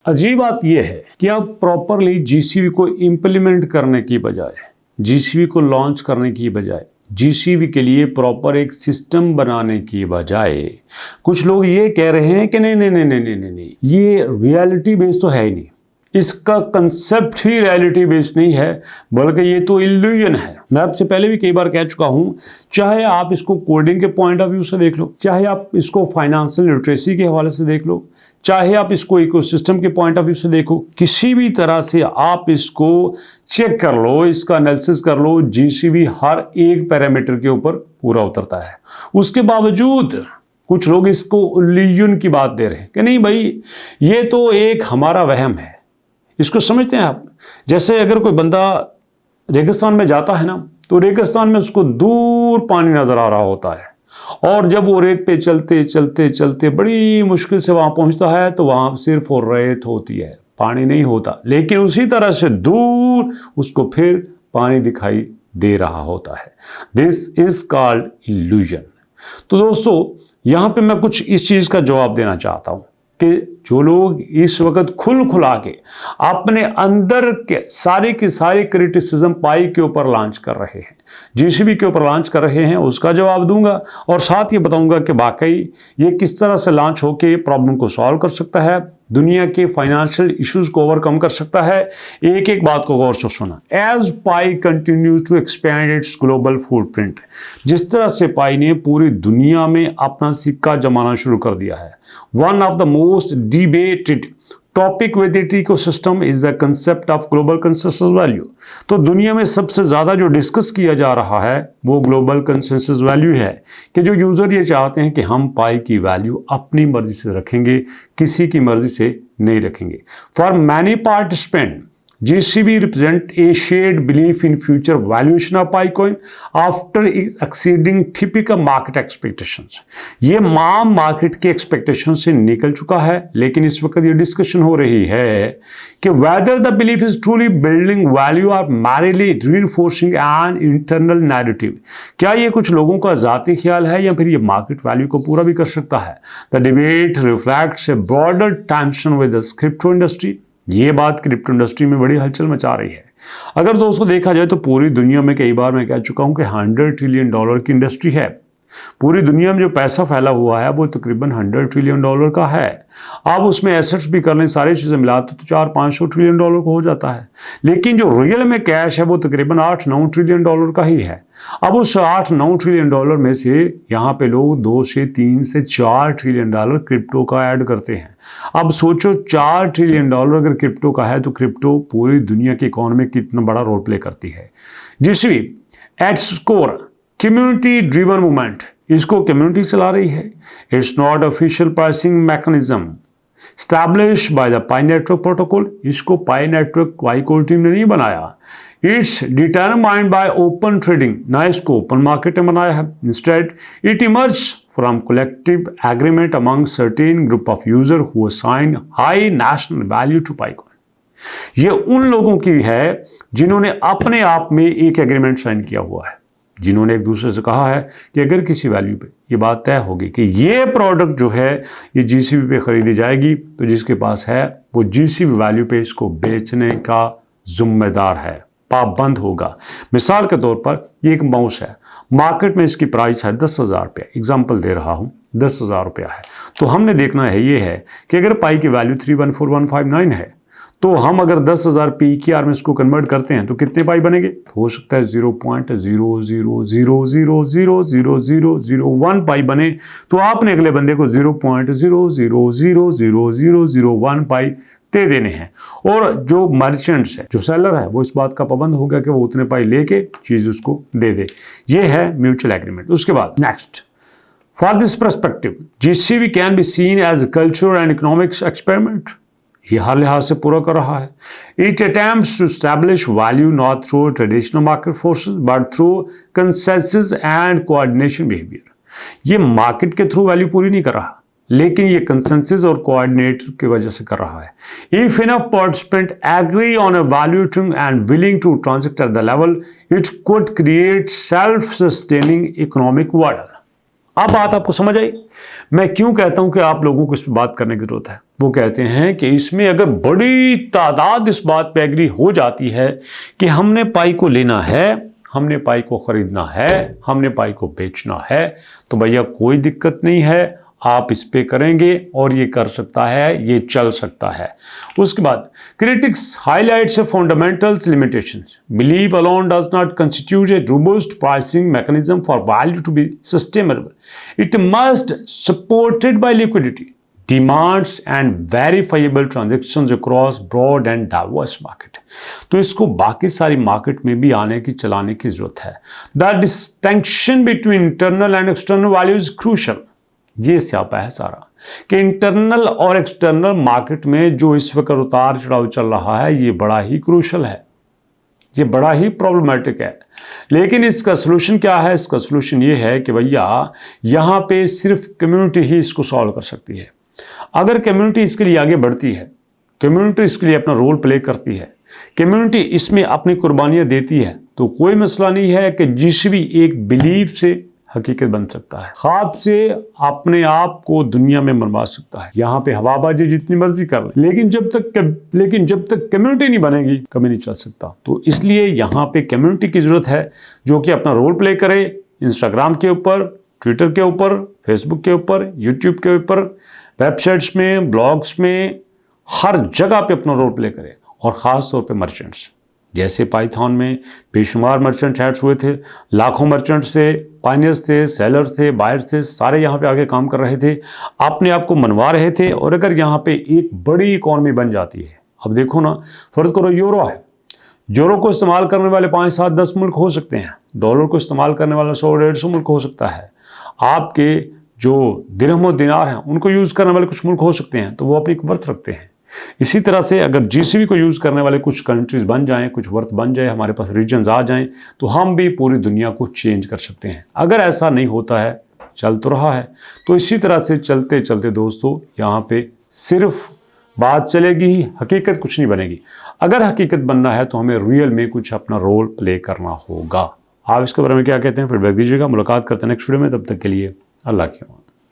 अजीब बात यह है कि अब प्रॉपरली जीसीबी को इम्प्लीमेंट करने की बजाय, जीसीबी को लॉन्च करने की बजाय, जीसीबी के लिए प्रॉपर एक सिस्टम बनाने की बजाय कुछ लोग ये कह रहे हैं कि नहीं नहीं नहीं नहीं नहीं नहीं, ये रियलिटी बेस्ड तो है ही नहीं, इसका कंसेप्ट ही रियलिटी बेस्ड नहीं है, बल्कि ये तो इल्यूजन है। मैं आपसे पहले भी कई बार कह चुका हूं, चाहे आप इसको कोडिंग के पॉइंट ऑफ व्यू से देख लो, चाहे आप इसको फाइनेंशियल लिटरेसी के हवाले से देख लो, चाहे आप इसको इकोसिस्टम के पॉइंट ऑफ व्यू से देखो, किसी भी तरह से आप इसको चेक कर लो, इसका एनालिसिस कर लो, जीसीबी हर एक पैरामीटर के ऊपर पूरा उतरता है। उसके बावजूद कुछ लोग इसको इल्यूजन की बात दे रहे हैं कि नहीं भाई, ये तो एक हमारा वहम है। इसको समझते हैं आप? जैसे अगर कोई बंदा रेगिस्तान में जाता है ना, तो रेगिस्तान में उसको दूर पानी नजर आ रहा होता है, और जब वो रेत पे चलते चलते चलते बड़ी मुश्किल से वहां पहुंचता है तो वहां सिर्फ और रेत होती है, पानी नहीं होता। लेकिन उसी तरह से दूर उसको फिर पानी दिखाई दे रहा होता है। This is called illusion. तो दोस्तों, यहां पे मैं कुछ इस चीज का जवाब देना चाहता हूं कि जो लोग इस वक्त खुला के अपने अंदर के सारे क्रिटिसिज्म पाई के ऊपर लॉन्च कर रहे हैं, जीसीबी के ऊपर लॉन्च कर रहे हैं, उसका जवाब दूंगा और साथ ये बताऊंगा कि वाकई ये किस तरह से लॉन्च होके प्रॉब्लम को सॉल्व कर सकता है, दुनिया के फाइनेंशियल इश्यूज को ओवरकम कर सकता है। एक एक बात को गौर से सुना। As Pi continues to expand its global footprint, जिस तरह से पाई ने पूरी दुनिया में अपना सिक्का जमाना शुरू कर दिया है, one of the most debated topic with it ecosystem is the concept of global consensus value. तो दुनिया में सबसे ज्यादा जो डिस्कस किया जा रहा है वो ग्लोबल कंसेंसस वैल्यू है, कि जो यूजर ये चाहते हैं कि हम पाई की वैल्यू अपनी मर्जी से रखेंगे, किसी की मर्जी से नहीं रखेंगे। For many participant GCB represent a shared belief in future valuation of Picoin after exceeding typical market expectations। ये मार्केट के एक्सपेक्टेशन से निकल चुका है, लेकिन इस वक्त ये डिस्कशन हो रही है कि whether the belief is truly building value or merely reinforcing an internal narrative। क्या ये कुछ लोगों का जाती ख्याल है या फिर ये मार्केट वैल्यू को पूरा भी कर सकता है? The debate reflects a broader tension with the crypto industry। ये बात क्रिप्टो इंडस्ट्री में बड़ी हलचल मचा रही है। अगर दोस्तों देखा जाए तो पूरी दुनिया में, कई बार मैं कह चुका हूं कि $100 ट्रिलियन की इंडस्ट्री है। पूरी दुनिया में जो पैसा फैला हुआ है वो तकरीबन $100 ट्रिलियन का है। अब उसमें एसेट्स भी कर लें, सारी चीज़ें मिलाते तो 400-500 ट्रिलियन डॉलर को हो जाता है। लेकिन जो रियल में कैश है वो तकरीबन $8-9 ट्रिलियन का ही है। अब उस $8-9 ट्रिलियन में से यहाँ पे लोग 2 से 3 से 4 ट्रिलियन डॉलर क्रिप्टो का ऐड करते हैं। अब सोचो, $4 ट्रिलियन अगर क्रिप्टो का है तो क्रिप्टो पूरी दुनिया की इकोनॉमी में कितना बड़ा रोल प्ले करती है। GCV at score community driven movement, इसको कम्युनिटी चला रही है। It's not official pricing mechanism establish by the Pi network protocol, इसको पाई नेटवर्क पाईकोल टीम ने नहीं बनाया। It's determined by open trading, ना इसको ओपन मार्केट में बनाया है। Instead it emerge from collective agreement among certain group of user who assign high national value to Pi coin. ये उन लोगों की है जिन्होंने अपने आप में एक एग्रीमेंट साइन किया हुआ है, जिन्होंने एक दूसरे से कहा है कि अगर किसी वैल्यू पे ये बात तय होगी कि ये प्रोडक्ट जो है ये जीसीबी पे खरीदी जाएगी, तो जिसके पास है वो जीसीबी वैल्यू पे इसको बेचने का जिम्मेदार है, पाबंद होगा। मिसाल के तौर पर ये एक माउस है, मार्केट में इसकी प्राइस है 10,000 रुपया, एग्जाम्पल दे रहा हूँ, 10,000 रुपया है। तो हमने देखना है ये है कि अगर पाई की वैल्यू 314159 है, तो हम अगर 10,000 PKR में इसको कन्वर्ट करते हैं तो कितने पाई बनेंगे? हो सकता है 0.000000001 पाई बने, तो आपने अगले बंदे को 0.0000001 पाई दे देने हैं। और जो मर्चेंट्स है, जो सेलर है, वो इस बात का पाबंद हो गया कि वो उतने पाई लेके चीज उसको दे दे। ये है म्यूचुअल एग्रीमेंट। उसके बाद next, for this perspective GCB can be seen as cultural and economics experiment. ये हर लिहाज से पूरा कर रहा है। It attempts to establish value not through traditional market forces but through consensus and coordination behaviour. ये मार्केट के थ्रू वैल्यू पूरी नहीं कर रहा, लेकिन ये कंसेंसस और कोऑर्डिनेट की वजह से कर रहा है। If enough participant agree on a valuating and willing to transact at the level, it could create self sustaining economic model. अब बात आपको समझ आई मैं क्यों कहता हूं कि आप लोगों को इस पर बात करने की जरूरत है। वो कहते हैं कि इसमें अगर बड़ी तादाद इस बात पे एग्री हो जाती है कि हमने पाई को लेना है, हमने पाई को खरीदना है, हमने पाई को बेचना है, तो भैया कोई दिक्कत नहीं है, आप इस पे करेंगे और ये कर सकता है, ये चल सकता है। उसके बाद critics highlights fundamentals limitations, believe alone does not constitute a robust pricing mechanism for value to be sustainable, it must supported by liquidity, demands and verifiable transactions across broad and diverse market। तो इसको बाकी सारी market में भी आने की चलाने की जरूरत है। The distinction between internal and external value is crucial। ये स्यापा है सारा कि इंटरनल और एक्सटर्नल मार्केट में जो इस वक्त उतार चढ़ाव चल रहा है ये बड़ा ही क्रूशल है, ये बड़ा ही प्रॉब्लमेटिक है। लेकिन इसका सलूशन क्या है? इसका सलूशन ये है कि भैया यहाँ पे सिर्फ कम्युनिटी ही इसको सॉल्व कर सकती है। अगर कम्युनिटी इसके लिए आगे बढ़ती है, कम्युनिटी इसके लिए अपना रोल प्ले करती है, कम्युनिटी इसमें अपनी कुर्बानियां देती है, तो कोई मसला नहीं है कि जीसीबी एक बिलीव से हकीकत बन सकता है, ख्वाब से अपने आप को दुनिया में मनवा सकता है। यहाँ पे हवाबाजी जितनी मर्जी कर ले, लेकिन जब तक कम्युनिटी नहीं बनेगी कभी नहीं चल सकता। तो इसलिए यहाँ पे कम्युनिटी की जरूरत है जो कि अपना रोल प्ले करे, इंस्टाग्राम के ऊपर, ट्विटर के ऊपर, फेसबुक के ऊपर, यूट्यूब के ऊपर, वेबसाइट्स में, ब्लॉग्स में, हर जगह पे अपना रोल प्ले करे। और ख़ास तौर पे मर्चेंट्स, जैसे पाइथन में बेशुमार मर्चेंट ऐड्स हुए थे, लाखों मर्चेंट्स थे, पाइनियर्स थे, सेलर्स थे, बायर्स थे, सारे यहाँ पे आगे काम कर रहे थे, अपने आप को मनवा रहे थे। और अगर यहाँ पे एक बड़ी इकॉनमी बन जाती है, अब देखो ना, फर्ज करो यूरो है, यूरो को इस्तेमाल करने वाले 5, 7, 10 मुल्क हो सकते हैं, डॉलर को इस्तेमाल करने वाला 100, 150 मुल्क हो सकता है, आपके जो दिरहम और दिनार हैं उनको यूज़ करने वाले कुछ मुल्क हो सकते हैं, तो वो अपनी वर्थ रखते हैं। इसी तरह से अगर जीसीबी को यूज़ करने वाले कुछ कंट्रीज़ बन जाएं, कुछ वर्थ बन जाए, हमारे पास रीजन्स आ जाएं, तो हम भी पूरी दुनिया को चेंज कर सकते हैं। अगर ऐसा नहीं होता है, चल तो रहा है, तो इसी तरह से चलते चलते दोस्तों यहाँ पे सिर्फ बात चलेगी ही, हकीकत कुछ नहीं बनेगी। अगर हकीकत बनना है तो हमें रियल में कुछ अपना रोल प्ले करना होगा। आप इसके बारे में क्या कहते हैं? फीडबैक दीजिएगा। मुलाकात करते हैं नेक्स्ट वीडियो में, तब तक के लिए अल्लाह के।